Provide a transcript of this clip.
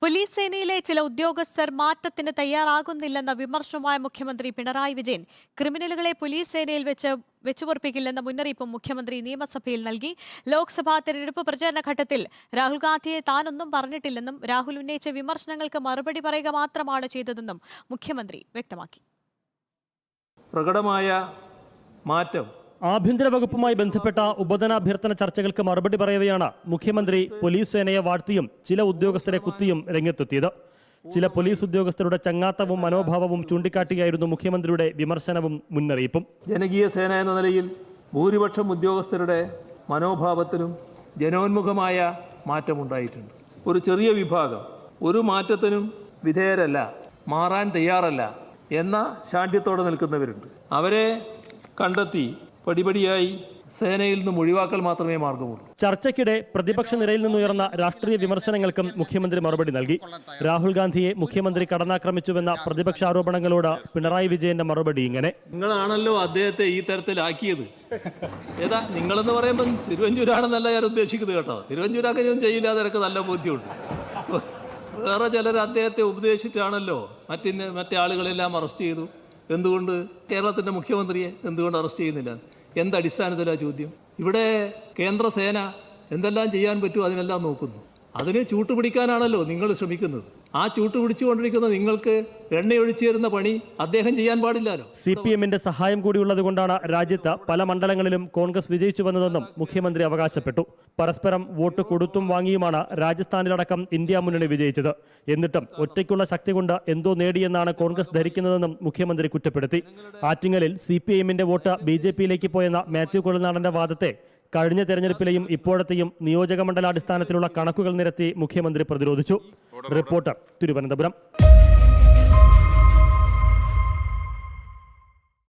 Police സേനയിലെ ചില ഉദ്യോഗസ്ഥർ മാറ്റത്തിന് തയ്യാറാകുന്നില്ലെന്ന വിമർശനവുമായ മുഖ്യമന്ത്രി പിണറായി വിജയൻ ക്രിമിനലുകളെ പോലീസ് സേനയിൽ വെച്ചുപൊറുപ്പിക്കില്ലെന്ന മുന്നറിയിപ്പും മുഖ്യമന്ത്രി നിയമസഭയിൽ നൽകി. ലോക്സഭാ തെരഞ്ഞെടുപ്പ് പ്രചാരണ ഘട്ടത്തിൽ രാഹുൽ ഗാന്ധിയെ താനൊന്നും പറഞ്ഞിട്ടില്ലെന്നും രാഹുൽ ഉന്നയിച്ച വിമർശനങ്ങൾക്ക് മറുപടി പറയുക മാത്രമാണ് ചെയ്തതെന്നും മുഖ്യമന്ത്രി വ്യക്തമാക്കി. പ്രകടമായ മാറ്റം ആഭ്യന്തര വകുപ്പുമായി ബന്ധപ്പെട്ട ഉപധനാഭ്യർത്ഥന ചർച്ചകൾക്ക് മറുപടി പറയവെയാണ് മുഖ്യമന്ത്രി പോലീസ് സേനയെ വാഴ്ത്തിയും ചില ഉദ്യോഗസ്ഥരെ കുത്തിയും രംഗത്തെത്തിയത്. ചില പോലീസ് ഉദ്യോഗസ്ഥരുടെ ചങ്ങാത്തവും മനോഭാവവും ചൂണ്ടിക്കാട്ടിയായിരുന്നു മുഖ്യമന്ത്രിയുടെ വിമർശനവും മുന്നറിയിപ്പും. ജനകീയ സേന എന്ന നിലയിൽ ഭൂരിപക്ഷം ഉദ്യോഗസ്ഥരുടെ മനോഭാവത്തിലും ജനോന്മുഖമായ മാറ്റമുണ്ടായിട്ടുണ്ട്. ഒരു ചെറിയ വിഭാഗം ഒരു മാറ്റത്തിനും വിധേയരല്ല, മാറാൻ തയ്യാറല്ല എന്ന ശാഠ്യത്തോടെ നിൽക്കുന്നവരുണ്ട്. അവരെ കണ്ടെത്തി പടിപടിയായി സേനയിൽ നിന്നും ഒഴിവാക്കൽ മാത്രമേ മാർഗമുള്ളൂ. ചർച്ചയ്ക്കിടെ പ്രതിപക്ഷ നിരയിൽ നിന്നുയർന്ന രാഷ്ട്രീയ വിമർശനങ്ങൾക്കും മുഖ്യമന്ത്രി മറുപടി നൽകി. രാഹുൽ ഗാന്ധിയെ മുഖ്യമന്ത്രി കടന്നാക്രമിച്ചുവെന്ന പ്രതിപക്ഷ ആരോപണങ്ങളോട് പിണറായി വിജയന്റെ മറുപടി ഇങ്ങനെ: നിങ്ങളാണല്ലോ അദ്ദേഹത്തെ ഈ തരത്തിലാക്കിയത്. ഏതാ നിങ്ങളെന്ന് പറയുമ്പോൾ തിരുവഞ്ചൂരാണെന്നല്ല ഞാൻ ഉദ്ദേശിക്കുന്നത് കേട്ടോ. തിരുവഞ്ചൂരാക്കൊന്നും ചെയ്യില്ലാതെ എനിക്ക് നല്ല ബോധ്യമുണ്ട്. വേറെ ചിലർ അദ്ദേഹത്തെ ഉപദേശിച്ചിട്ടാണല്ലോ മറ്റേ ആളുകളെല്ലാം അറസ്റ്റ് ചെയ്തു. എന്തുകൊണ്ട് കേരളത്തിൻ്റെ മുഖ്യമന്ത്രിയെ എന്തുകൊണ്ട് അറസ്റ്റ് ചെയ്യുന്നില്ല? എന്തടിസ്ഥാനത്തിലാണ് ചോദ്യം? ഇവിടെ കേന്ദ്ര സേന എന്തെല്ലാം ചെയ്യാൻ പറ്റുമോ അതിനെല്ലാം നോക്കുന്നു. അതിനെ ചൂട്ടുപിടിക്കാനാണല്ലോ നിങ്ങൾ ശ്രമിക്കുന്നത്. ആ ചൂട്ടുപിടിച്ചുകൊണ്ടിരിക്കുന്ന നിങ്ങൾക്ക് എണ്ണയൊഴിച്ചു തരുന്ന പണി അദ്ദേഹം ചെയ്യാൻ പാടില്ലല്ലോ. CPMന്റെ സഹായം കൂടിയുള്ളതുകൊണ്ടാണ് രാജ്യത്ത് പല മണ്ഡലങ്ങളിലും കോൺഗ്രസ് വിജയിച്ചു വന്നതെന്നും മുഖ്യമന്ത്രി അവകാശപ്പെട്ടു. പരസ്പരം വോട്ട് കൊടുത്തും വാങ്ങിയുമാണ് രാജസ്ഥാനിലടക്കം ഇന്ത്യ മുന്നണി വിജയിച്ചത്. എന്നിട്ടും ഒറ്റയ്ക്കുള്ള ശക്തി കൊണ്ട് എന്തോ നേടിയെന്നാണ് കോൺഗ്രസ് ധരിക്കുന്നതെന്നും മുഖ്യമന്ത്രി കുറ്റപ്പെടുത്തി. ആറ്റിങ്ങലിൽ CPMന്റെ വോട്ട് BJPയിലേക്ക് പോയെന്ന മാത്യു കുഴൽനാടന്റെ വാദത്തെ കഴിഞ്ഞ തെരഞ്ഞെടുപ്പിലെയും ഇപ്പോഴത്തെയും നിയോജക മണ്ഡലാടിസ്ഥാനത്തിലുള്ള കണക്കുകൾ നിരത്തി മുഖ്യമന്ത്രി പ്രതിരോധിച്ചു. റിപ്പോർട്ടർ, തിരുവനന്തപുരം.